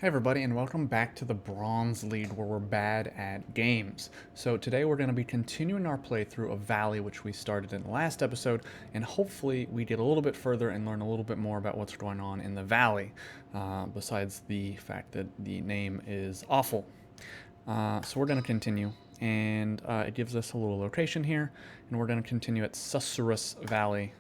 Hey everybody, and welcome back to the Bronze League, where we're bad at games. So today we're going to be continuing our playthrough of Valley, which we started in the last episode, and hopefully we get a little bit further and learn a little bit more about what's going on in the Valley, besides the fact that the name is awful. So we're going to continue, and it gives us a little location here, and we're going to continue at Susurrus Valley.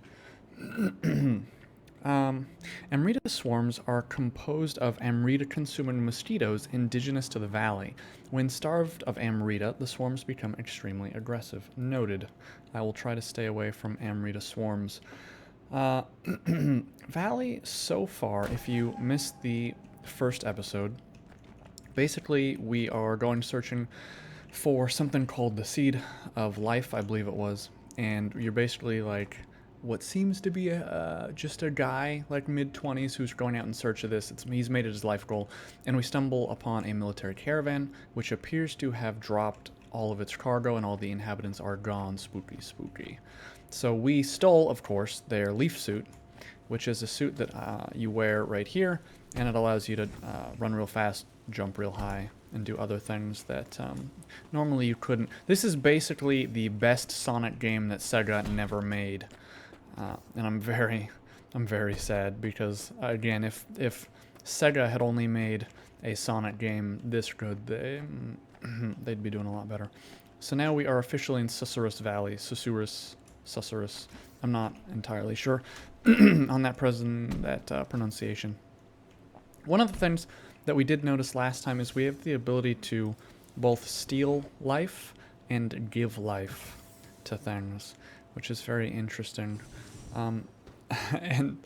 Amrita swarms are composed of Amrita-consuming mosquitoes indigenous to the valley. When starved of Amrita, the swarms become extremely aggressive. Noted. I will try to stay away from Amrita swarms. Valley, so far, if you missed the first episode, basically we are going searching for something called the Seed of Life, I believe it was. And you're basically like what seems to be just a guy like mid-20s who's going out in search of this. He's made it his life goal, and we stumble upon a military caravan which appears to have dropped all of its cargo and all the inhabitants are gone. Spooky, spooky. So we stole, of course, their leaf suit, which is a suit that you wear right here, and it allows you to run real fast, jump real high, and do other things that normally you couldn't. This is basically the best Sonic game that Sega never made. And I'm very sad because, again, if Sega had only made a Sonic game this good, they'd be doing a lot better. So now we are officially in Susurrus Valley. Susurrus. I'm not entirely sure on that pronunciation. One of the things that we did notice last time is we have the ability to both steal life and give life to things, which is very interesting. And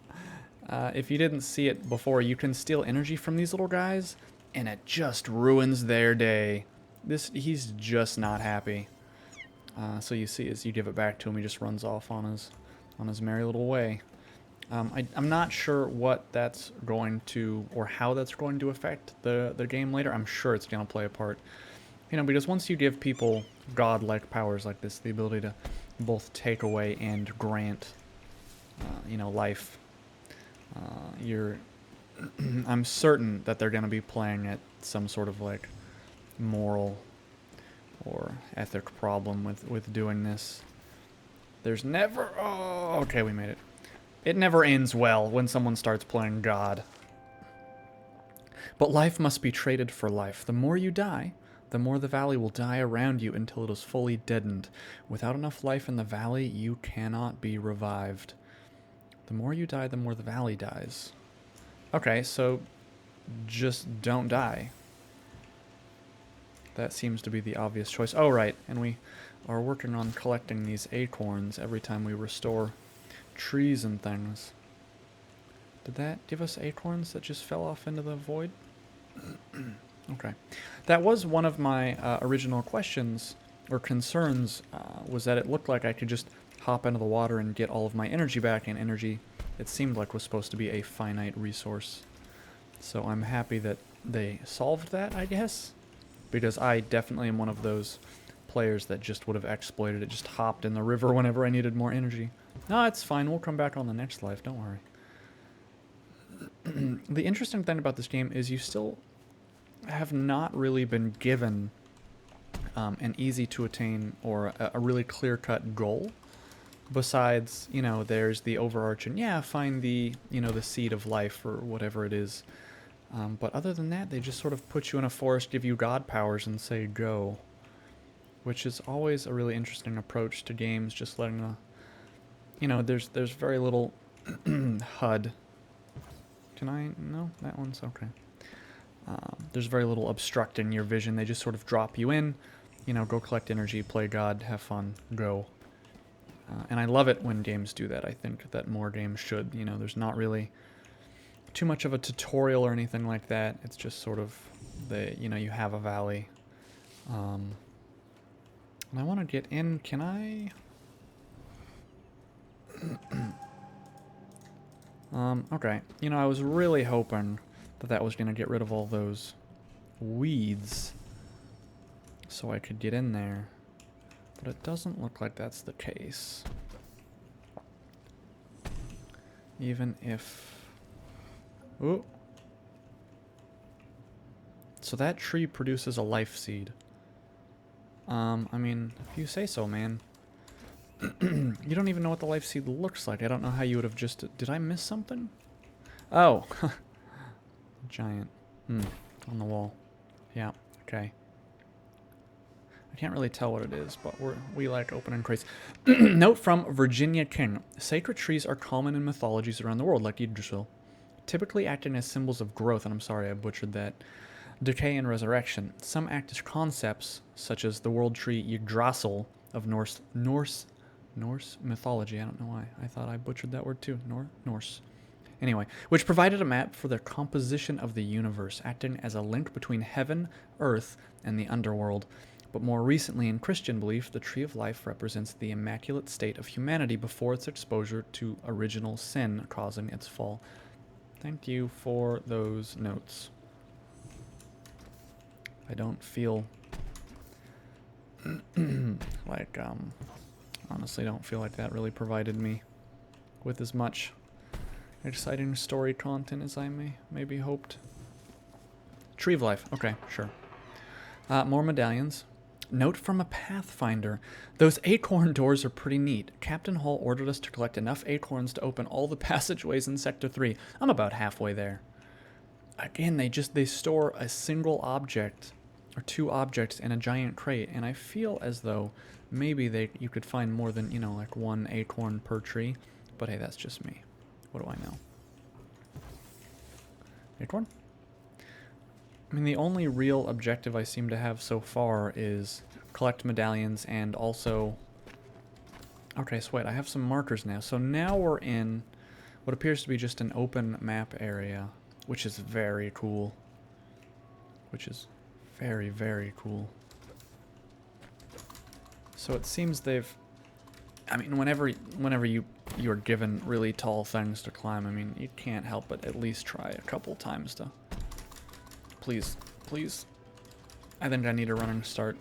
if you didn't see it before, you can steal energy from these little guys, and it just ruins their day. He's just not happy. So you see, as you give it back to him, he just runs off on his merry little way. I'm not sure what that's going to, or how that's going to affect the game later. I'm sure it's going to play a part. Because once you give people godlike powers like this, the ability to both take away and grant, life, I'm certain that they're going to be playing at some sort of, like, moral or ethic problem with doing this. There's never... Oh, okay, we made it. It never ends well when someone starts playing God. But life must be traded for life. The more you die, the more the valley will die around you until it is fully deadened. Without enough life in the valley, you cannot be revived. The more you die, the more the valley dies. Okay, so just don't die. That seems to be the obvious choice. Oh, right, and we are working on collecting these acorns every time we restore trees and things. Did that give us acorns that just fell off into the void? Okay. That was one of my original questions or concerns, was that it looked like I could just hop into the water and get all of my energy back, and energy, it seemed like, was supposed to be a finite resource. So I'm happy that they solved that, I guess, because I definitely am one of those players that just would have exploited it, just hopped in the river whenever I needed more energy. No, it's fine, we'll come back on the next life, don't worry. The interesting thing about this game is you still have not really been given an easy to attain or a really clear-cut goal. Besides, there's the overarching, find the seed of life or whatever it is. But other than that, they just sort of put you in a forest, give you god powers, and say go. Which is always a really interesting approach to games, just letting there's very little HUD. Can I? No? That one's okay. There's very little obstructing your vision. They just sort of drop you in, go collect energy, play God, have fun, go. And I love it when games do that. I think that more games should. There's not really too much of a tutorial or anything like that. It's just sort of you have a valley. And I want to get in. Can I? Okay. I was really hoping that was going to get rid of all those weeds so I could get in there. But it doesn't look like that's the case. Even if... Ooh. So that tree produces a life seed. I mean, if you say so, man. You don't even know what the life seed looks like. I don't know how you would have just... Did I miss something? Oh. Giant. On the wall. Yeah, okay. I can't really tell what it is, but we like opening crates. Note from Virginia King. Sacred trees are common in mythologies around the world, like Yggdrasil, typically acting as symbols of growth, and I'm sorry I butchered that, decay and resurrection. Some act as concepts, such as the world tree Yggdrasil of Norse mythology. I don't know why. I thought I butchered that word too. Norse. Anyway, which provided a map for the composition of the universe, acting as a link between heaven, earth, and the underworld. But more recently, in Christian belief, the Tree of Life represents the immaculate state of humanity before its exposure to original sin causing its fall. Thank you for those notes. I don't feel like, honestly don't feel like that really provided me with as much exciting story content as I maybe hoped. Tree of Life. Okay, sure. More medallions. Note from a Pathfinder. Those acorn doors are pretty neat. Captain Hall ordered us to collect enough acorns to open all the passageways in Sector 3. I'm about halfway there. Again, they store a single object or two objects in a giant crate, and I feel as though maybe you could find more than, you know, like one acorn per tree. But hey, that's just me. What do I know? Acorn? I mean, the only real objective I seem to have so far is collect medallions and also... Okay, so wait, I have some markers now. So now we're in what appears to be just an open map area, which is very cool. Which is very, very cool. So it seems they've... I mean, whenever you're given really tall things to climb, I mean, you can't help but at least try a couple times to... Please, please. I think I need a running start.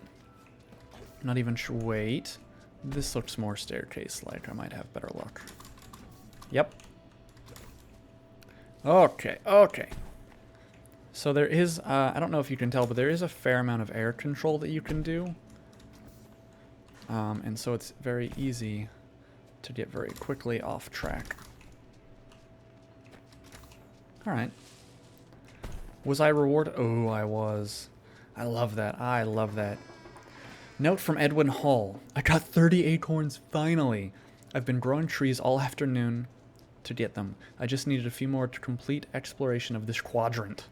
Not even sure. Wait. This looks more staircase-like. I might have better luck. Yep. Okay, okay. So there is, I don't know if you can tell, but there is a fair amount of air control that you can do. And so it's very easy to get very quickly off track. Alright. Was I rewarded? Oh, I was. I love that. I love that. Note from Edwin Hall. I got 30 acorns, finally. I've been growing trees all afternoon to get them. I just needed a few more to complete exploration of this quadrant.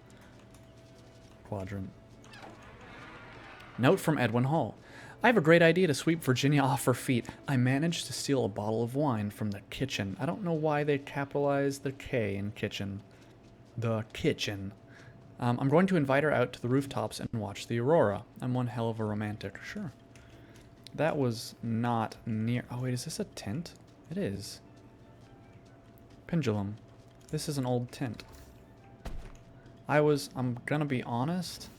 Note from Edwin Hall. I have a great idea to sweep Virginia off her feet. I managed to steal a bottle of wine from the kitchen. I don't know why they capitalized the K in kitchen. The kitchen. I'm going to invite her out to the rooftops and watch the aurora. I'm one hell of a romantic. Sure. That was not near... Oh, wait, is this a tent? It is. Pendulum. This is an old tent. I'm gonna be honest,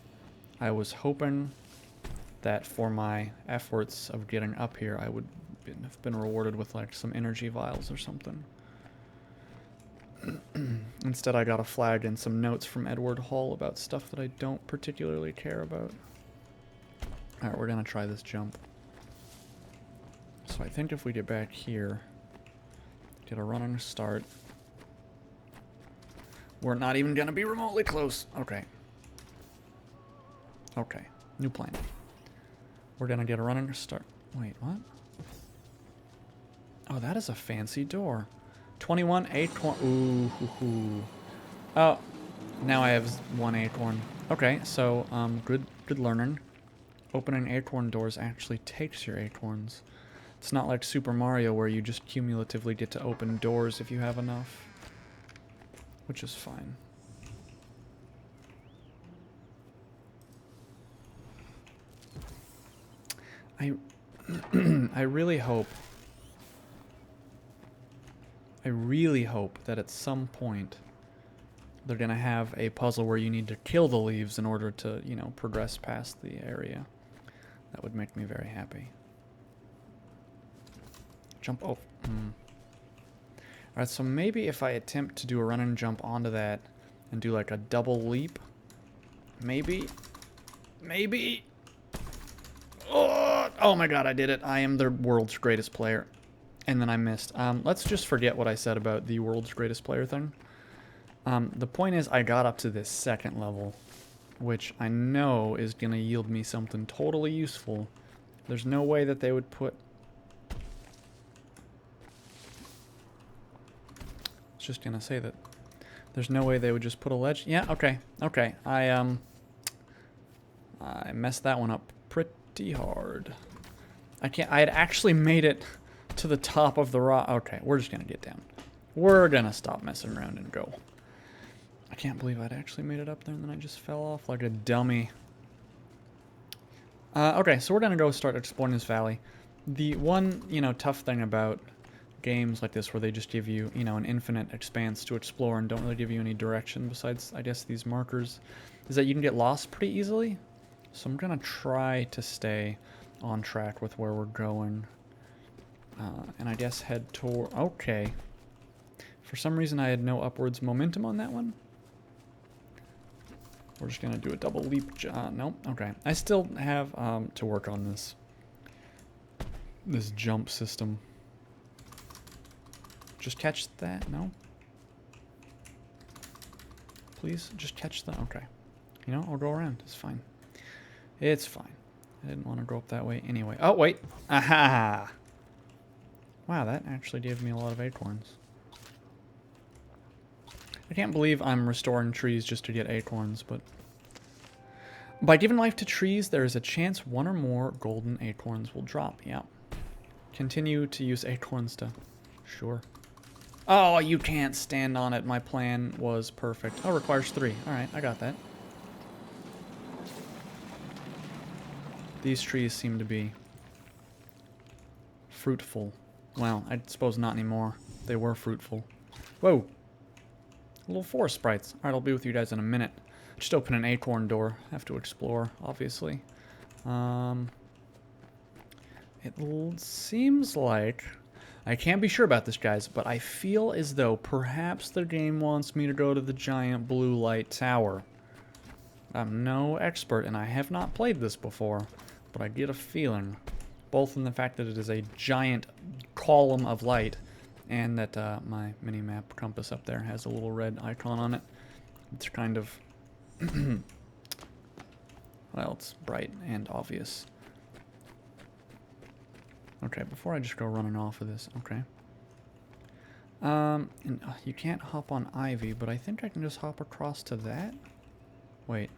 I was hoping that for my efforts of getting up here, I would have been rewarded with, like, some energy vials or something. Instead, I got a flag and some notes from Edward Hall about stuff that I don't particularly care about. Alright, we're gonna try this jump. So I think if we get back here, get a running start. We're not even gonna be remotely close. Okay. Okay, new plan. We're gonna get a running start. Wait, what? Oh, that is a fancy door. 21 acorn. Ooh, hoo, hoo. Oh, now I have one acorn. Okay, so good learning. Opening acorn doors actually takes your acorns. It's not like Super Mario where you just cumulatively get to open doors if you have enough, which is fine. I really hope that at some point they're gonna have a puzzle where you need to kill the leaves in order to, you know, progress past the area. That would make me very happy. Jump. Oh. Alright, so maybe if I attempt to do a run and jump onto that and do like a double leap, Maybe. Maybe. Oh my god, I did it. I am the world's greatest player. And then I missed. Let's just forget what I said about the world's greatest player thing. The point is I got up to this second level, which I know is going to yield me something totally useful. There's no way that they would put... I was just going to say that there's no way they would just put a ledge... Yeah, okay, okay. I messed that one up pretty hard. I had actually made it to the top of the rock. Okay, we're just going to get down. We're going to stop messing around and go. I can't believe I'd actually made it up there and then I just fell off like a dummy. Okay, so we're going to go start exploring this valley. The one, tough thing about games like this where they just give you, an infinite expanse to explore and don't really give you any direction besides, I guess, these markers, is that you can get lost pretty easily. So I'm going to try to stay on track with where we're going. And I guess head toward... Okay. For some reason I had no upwards momentum on that one. We're just going to do a double leap. Nope. Okay. I still have to work on this jump system. Just catch that? No? Please? Just catch that? Okay. I'll go around. It's fine. It's fine. I didn't want to go up that way anyway. Oh, wait. Aha! Wow, that actually gave me a lot of acorns. I can't believe I'm restoring trees just to get acorns, but... By giving life to trees, there is a chance one or more golden acorns will drop. Yeah. Continue to use acorns to... Sure. Oh, you can't stand on it. My plan was perfect. Oh, requires 3. Alright, I got that. These trees seem to be... fruitful. Well, I suppose not anymore. They were fruitful. Whoa! Little forest sprites. Alright, I'll be with you guys in a minute. Just open an acorn door. Have to explore, obviously. It seems like... I can't be sure about this, guys, but I feel as though perhaps the game wants me to go to the giant blue light tower. I'm no expert, and I have not played this before, but I get a feeling, both in the fact that it is a giant column of light, and that my mini-map compass up there has a little red icon on it. It's kind of... well, it's bright and obvious. Okay, before I just go running off of this, okay. And you can't hop on Ivy, but I think I can just hop across to that? Wait.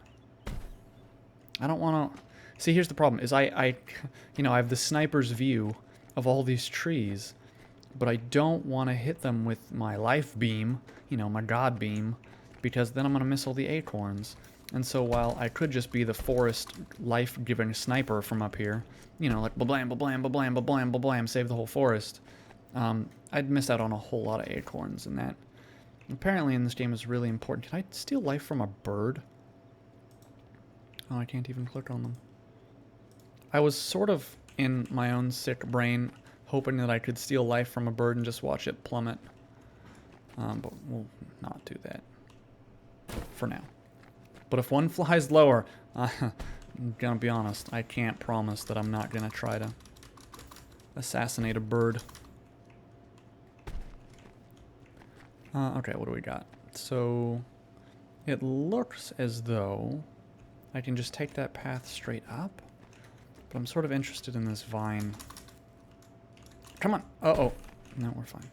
I don't want to... See, here's the problem, is I have the sniper's view of all these trees, but I don't want to hit them with my life beam, my god beam, because then I'm going to miss all the acorns. And so while I could just be the forest life-giving sniper from up here, like ba-blam, ba-blam, ba-blam, ba-blam, ba-blam, save the whole forest, I'd miss out on a whole lot of acorns, and that apparently in this game is really important. Can I steal life from a bird? Oh, I can't even click on them. I was sort of in my own sick brain hoping that I could steal life from a bird and just watch it plummet. But we'll not do that for now. But if one flies lower, I'm gonna be honest, I can't promise that I'm not gonna try to assassinate a bird. Okay, what do we got? So, it looks as though I can just take that path straight up, but I'm sort of interested in this vine. Come on! Uh-oh. No, we're fine.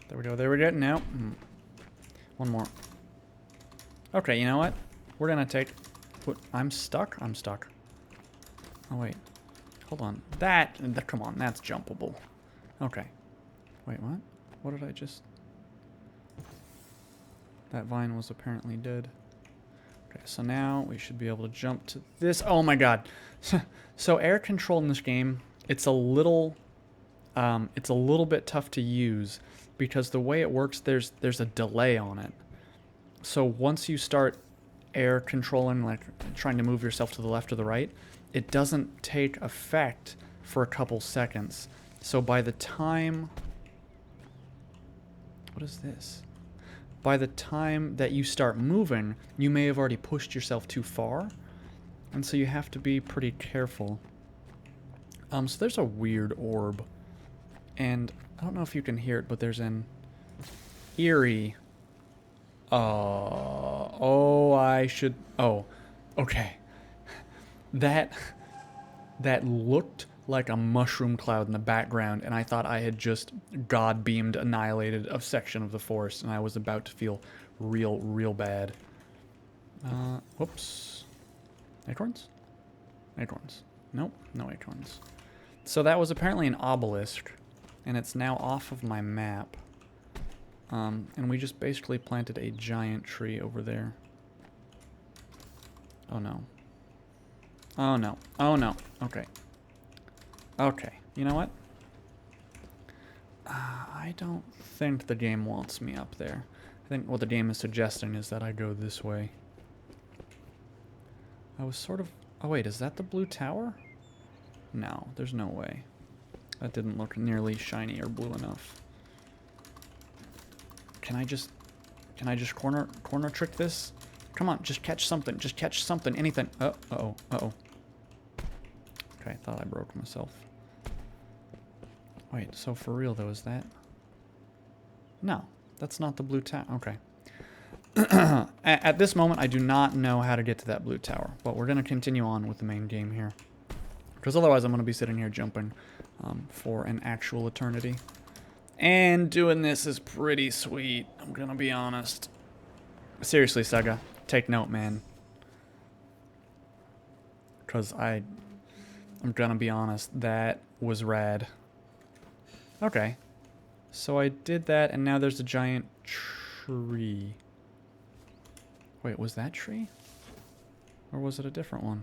There we go, there we go. Now, one more. Okay, you know what? We're gonna take... What, I'm stuck? I'm stuck. Oh, wait. Hold on. Come on, that's jumpable. Okay. Wait, what? What did I just... That vine was apparently dead. Okay, so now we should be able to jump to this. Oh my god. So air control in this game, it's a little bit tough to use because the way it works, there's a delay on it. So once you start air controlling, like trying to move yourself to the left or the right, it doesn't take effect for a couple seconds. So by the time... What is this? by the time that you start moving, you may have already pushed yourself too far. And so you have to be pretty careful. So there's a weird orb. And I don't know if you can hear it, but there's an eerie... Oh, okay. That looked like a mushroom cloud in the background, and I thought I had just God-beamed annihilated a section of the forest, and I was about to feel real bad. Whoops. Acorns? Acorns. Nope, no acorns. So that was apparently an obelisk, and it's now off of my map. And we just basically planted a giant tree over there. Oh no. Oh no. Oh no. Okay. Okay. You know what? I don't think the game wants me up there. I think what the game is suggesting is that I go this way. I was sort of... Oh wait, is that the blue tower? No, there's no way. That didn't look nearly shiny or blue enough. Can I just corner trick this? Come on, just catch something. Just catch something. Anything. Uh-oh. Okay, I thought I broke myself. Wait, so for real though, is that? No, that's not the blue tower. Okay. At this moment, I do not know how to get to that blue tower, but we're going to continue on with the main game here. Because otherwise I'm going to be sitting here jumping for an actual eternity. And doing this is pretty sweet, I'm going to be honest. Seriously, Sega, take note, man. Because I'm going to be honest, that was rad. Okay. So I did that, and now there's a giant tree. Wait, was that tree? Or was it a different one?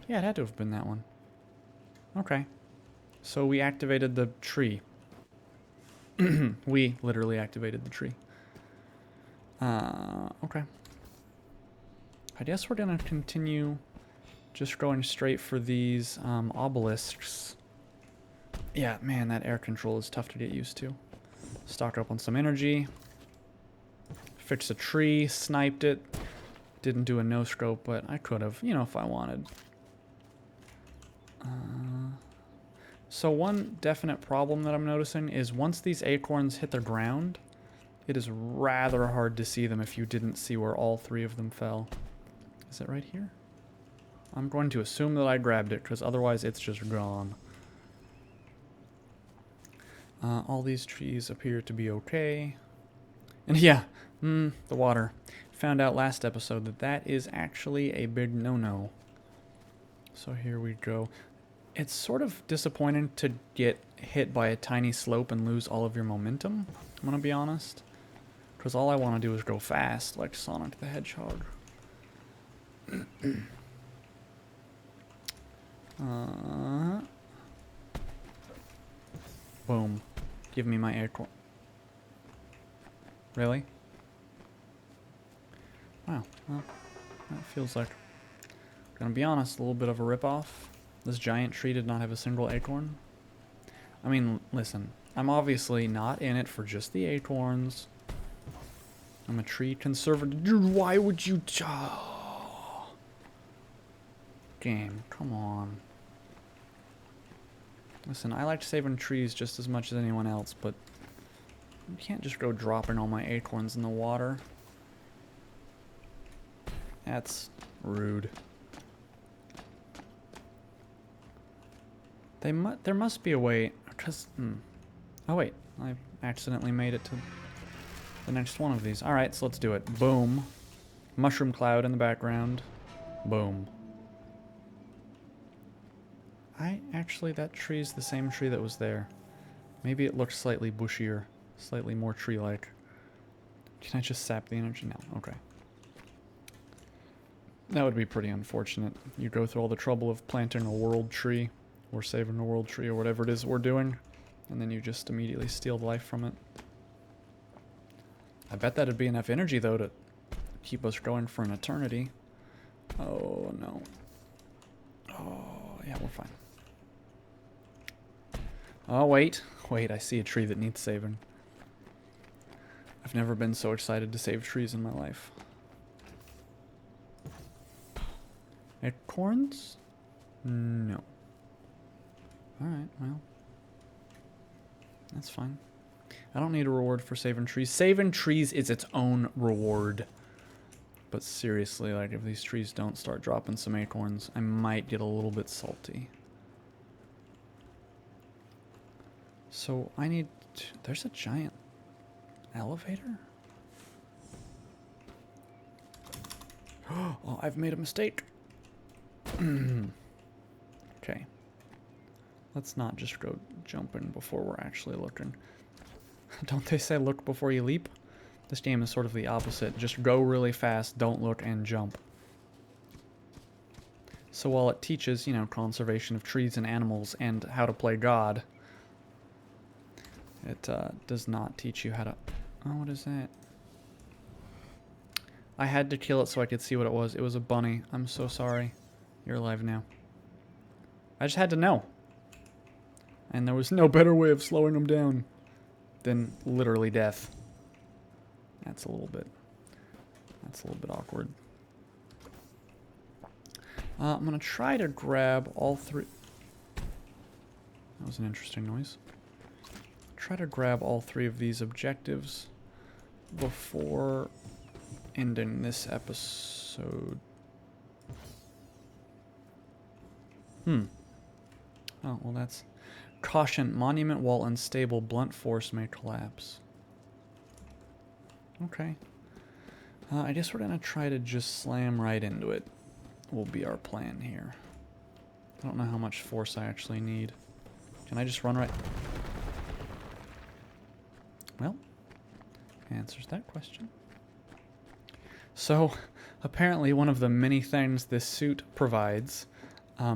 Yeah, it had to have been that one. Okay. So we activated the tree. We literally activated the tree. Okay. I guess we're gonna continue just going straight for these obelisks. Yeah, man, that air control is tough to get used to. Stock up on some energy. Fix a tree, sniped it. Didn't do a no-scope, but I could have, you know, if I wanted. So one definite problem that I'm noticing is once these acorns hit the ground, it is rather hard to see them if you didn't see where all three of them fell. Is it right here? I'm going to assume that I grabbed it, because otherwise it's just gone. All these trees appear to be okay. And yeah, the water. Found out last episode that that is actually a big no-no. So here we go. It's sort of disappointing to get hit by a tiny slope and lose all of your momentum, I'm gonna be honest. Because all I want to do is go fast, like Sonic the Hedgehog. Boom. Give me my acorn. Really? Wow. Well, that feels like, gonna be honest, a little bit of a ripoff. This giant tree did not have a single acorn. I mean, listen, I'm obviously not in it for just the acorns. I'm a tree conservative. Dude, why would you... Oh. Game, come on. Listen, I like saving trees just as much as anyone else, but you can't just go dropping all my acorns in the water. That's rude. There must be a way, because... Oh wait, I accidentally made it to the next one of these. Alright, so let's do it. Boom. Mushroom cloud in the background. Boom. Actually, that tree's the same tree that was there. Maybe it looks slightly bushier, slightly more tree-like. Can I just sap the energy? No, okay. That would be pretty unfortunate. You go through all the trouble of planting a world tree, or saving a world tree, or whatever it is we're doing, and then you just immediately steal life from it. I bet that'd be enough energy, though, to keep us going for an eternity. Oh, no. Oh, yeah, we're fine. Oh, wait. Wait, I see a tree that needs saving. I've never been so excited to save trees in my life. Acorns? No. Alright, well. That's fine. I don't need a reward for saving trees. Saving trees is its own reward. But seriously, like, if these trees don't start dropping some acorns, I might get a little bit salty. So, I need to, there's a giant elevator? Oh, I've made a mistake. Okay. Let's not just go jumping before we're actually looking. Don't they say look before you leap? This game is sort of the opposite. Just go really fast, don't look, and jump. So while it teaches, you know, conservation of trees and animals and how to play God, it does not teach you how to... Oh, what is that? I had to kill it so I could see what it was. It was a bunny. I'm so sorry. You're alive now. I just had to know. And there was no better way of slowing them down than literally death. That's a little bit awkward. I'm gonna try to grab all three. That was an interesting noise. Try to grab all three of these objectives before ending this episode. Oh, well that's... Caution, monument wall unstable, blunt force may collapse. Okay. I guess we're gonna try to just slam right into it. Will be our plan here. I don't know how much force I actually need. Can I just run right... Well, answers that question. So, apparently one of the many things this suit provides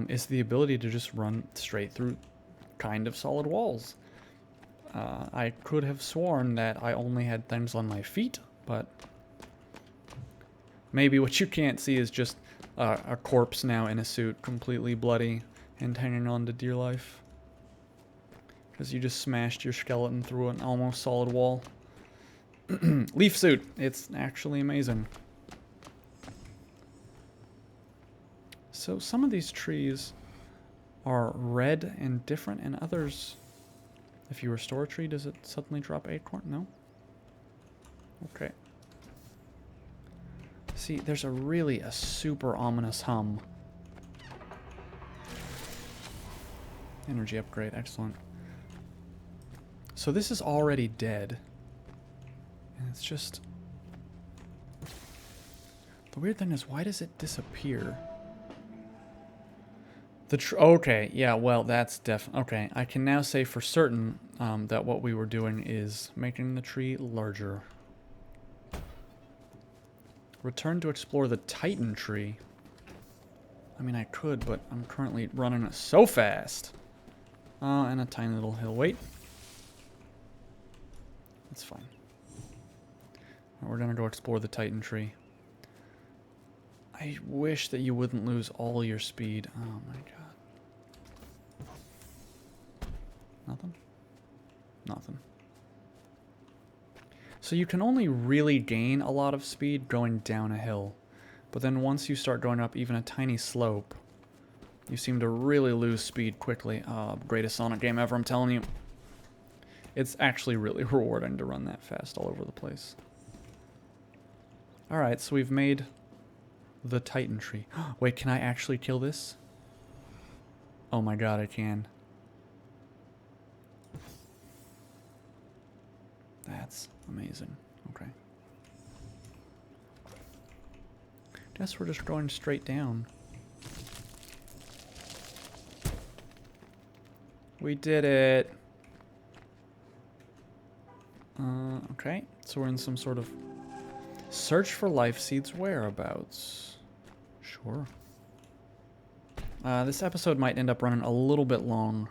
is the ability to just run straight through kind of solid walls. I could have sworn that I only had things on my feet, but maybe what you can't see is just a corpse now in a suit, completely bloody and hanging on to dear life. Because you just smashed your skeleton through an almost solid wall. Leaf suit. It's actually amazing. So some of these trees are red and different, and others, if you restore a tree, does it suddenly drop acorn? No? Okay. See, there's a super ominous hum. Energy upgrade, excellent. So this is already dead. And it's just... The weird thing is, why does it disappear? Okay, yeah, well, that's okay, I can now say for certain that what we were doing is making the tree larger. Return to explore the Titan tree. I mean, I could, but I'm currently running it so fast. And a tiny little hill. Wait. That's fine. We're gonna go explore the Titan tree. I wish that you wouldn't lose all your speed. Oh my god. Nothing? Nothing. So you can only really gain a lot of speed going down a hill. But then once you start going up even a tiny slope, you seem to really lose speed quickly. Greatest Sonic game ever, I'm telling you. It's actually really rewarding to run that fast all over the place. Alright, so we've made the Titan tree. Wait, can I actually kill this? Oh my god, I can. That's amazing. Okay. Guess we're just going straight down. We did it. Okay, so we're in some sort of search for life seeds whereabouts. Sure. This episode might end up running a little bit long,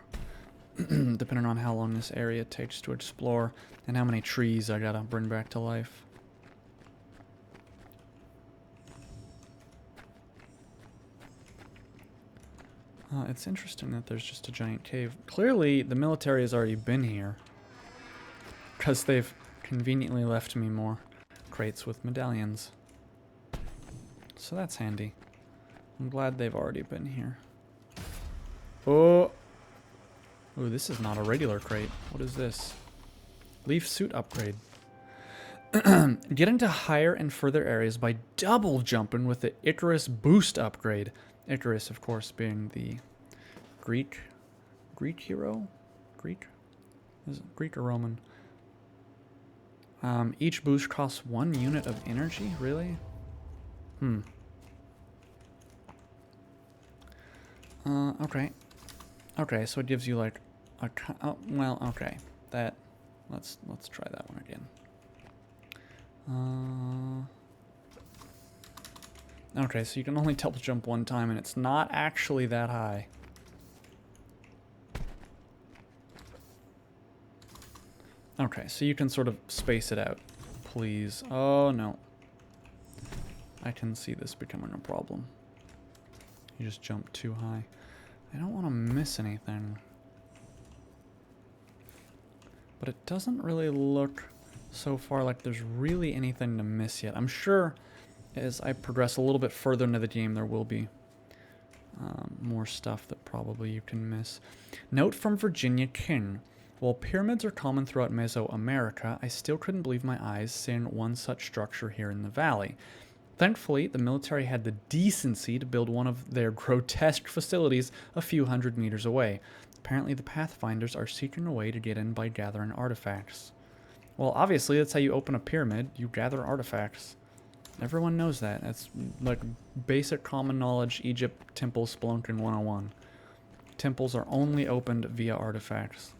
depending on how long this area takes to explore and how many trees I gotta bring back to life. It's interesting that there's just a giant cave. Clearly, the military has already been here. Because they've conveniently left me more crates with medallions. So that's handy. I'm glad they've already been here. Oh! Ooh, this is not a regular crate. What is this? Leaf suit upgrade. Get into higher and further areas by double jumping with the Icarus boost upgrade. Icarus, of course, being the Greek hero? Greek? Is it Greek or Roman? Each boost costs 1 unit of energy? Really? Okay. Okay, so it gives you like a... Oh, well, okay. Let's try that one again. Okay, so you can only double jump 1 time, and it's not actually that high. Okay, so you can sort of space it out. Please. Oh, no. I can see this becoming a problem. You just jump too high. I don't want to miss anything. But it doesn't really look so far like there's really anything to miss yet. I'm sure as I progress a little bit further into the game, there will be more stuff that probably you can miss. Note from Virginia King. While pyramids are common throughout Mesoamerica, I still couldn't believe my eyes seeing one such structure here in the valley. Thankfully, the military had the decency to build one of their grotesque facilities a few hundred meters away. Apparently, the Pathfinders are seeking a way to get in by gathering artifacts. Well, obviously, that's how you open a pyramid. You gather artifacts. Everyone knows that. That's like basic common knowledge Egypt temple spelunking 101. Temples are only opened via artifacts.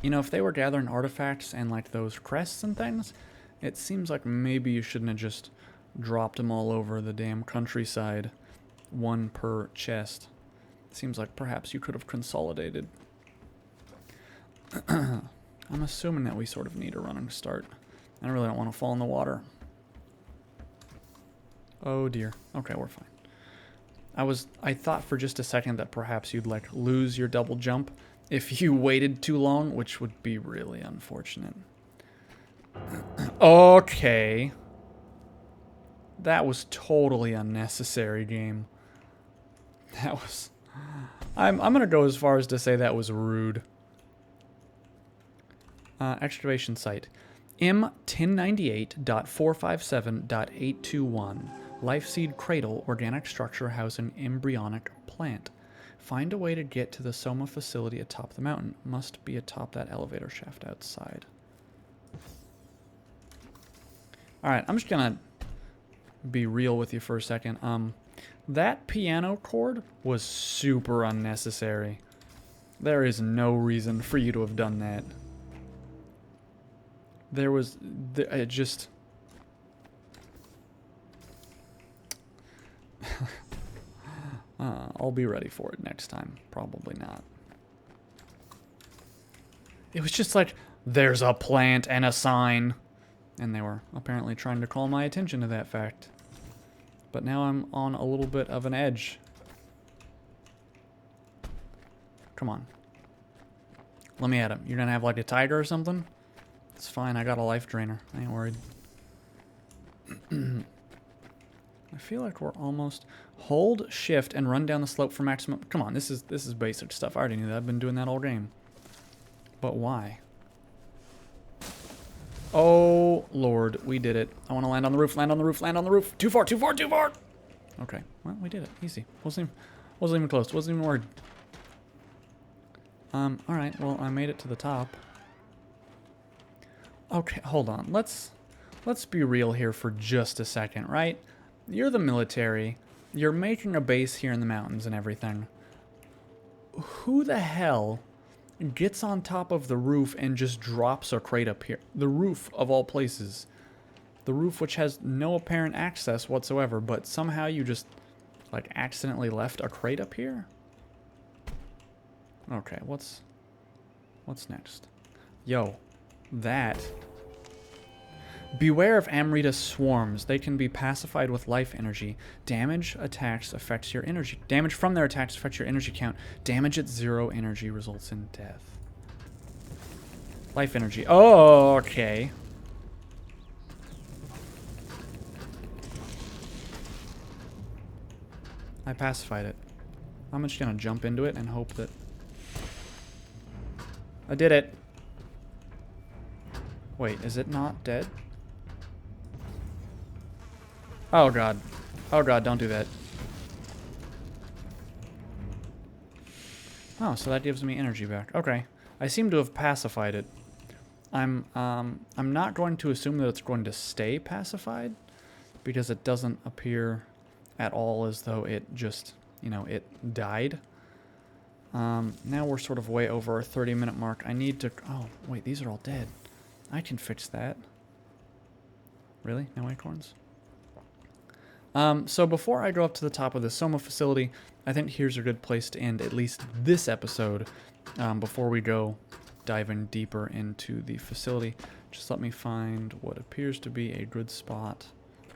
You know, if they were gathering artifacts and like those crests and things, it seems like maybe you shouldn't have just dropped them all over the damn countryside, 1 per chest. It seems like perhaps you could have consolidated. I'm assuming that we sort of need a running start. I really don't want to fall in the water. Oh dear. Okay, we're fine. I thought for just a second that perhaps you'd like lose your double jump if you waited too long, which would be really unfortunate. Okay. That was totally unnecessary, game. That was... I'm gonna go as far as to say that was rude. Excavation site. M1098.457.821. Life seed cradle, organic structure housing embryonic plant. Find a way to get to the Soma facility atop the mountain. Must be atop that elevator shaft outside. Alright, I'm just gonna be real with you for a second. That piano chord was super unnecessary. There is no reason for you to have done that. There was... it just... I'll be ready for it next time. Probably not. It was just like, there's a plant and a sign. And they were apparently trying to call my attention to that fact. But now I'm on a little bit of an edge. Come on. Let me at him. You're gonna have like a tiger or something? It's fine, I got a life drainer. I ain't worried. I feel like we're almost... Hold shift and run down the slope for maximum... Come on, this is basic stuff. I already knew that. I've been doing that all game. But why? Oh, Lord. We did it. I want to land on the roof, land on the roof, land on the roof. Too far, too far, too far! Okay. Well, we did it. Easy. Wasn't even close. Wasn't even worried. Alright. Well, I made it to the top. Okay, hold on. Let's be real here for just a second, right? You're the military. You're making a base here in the mountains and everything. Who the hell gets on top of the roof and just drops a crate up here? The roof, of all places. The roof which has no apparent access whatsoever, but somehow you just, like, accidentally left a crate up here? Okay, what's next? Yo, that... Beware of Amrita swarms. They can be pacified with life energy. Damage attacks affects your energy. Damage from their attacks affects your energy count. Damage at 0 energy results in death. Life energy. Oh, okay. I pacified it. I'm just gonna jump into it and hope that... I did it. Wait, is it not dead? Oh god. Oh god, don't do that. Oh, so that gives me energy back. Okay. I seem to have pacified it. I'm not going to assume that it's going to stay pacified, because it doesn't appear at all as though it just, you know, it died. Now we're sort of way over our 30-minute mark. I need to... Oh, wait, these are all dead. I can fix that. Really? No acorns? So before I go up to the top of the Soma facility, I think here's a good place to end at least this episode, before we go diving deeper into the facility. Just let me find what appears to be a good spot.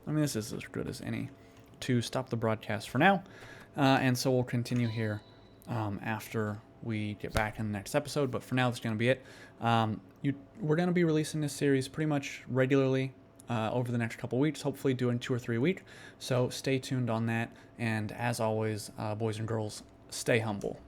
I mean, this is as good as any to stop the broadcast for now. And so we'll continue here after we get back in the next episode. But for now, that's going to be it. We're going to be releasing this series pretty much regularly over the next couple weeks, hopefully doing 2 or 3 a week. So stay tuned on that. And as always, boys and girls, stay humble.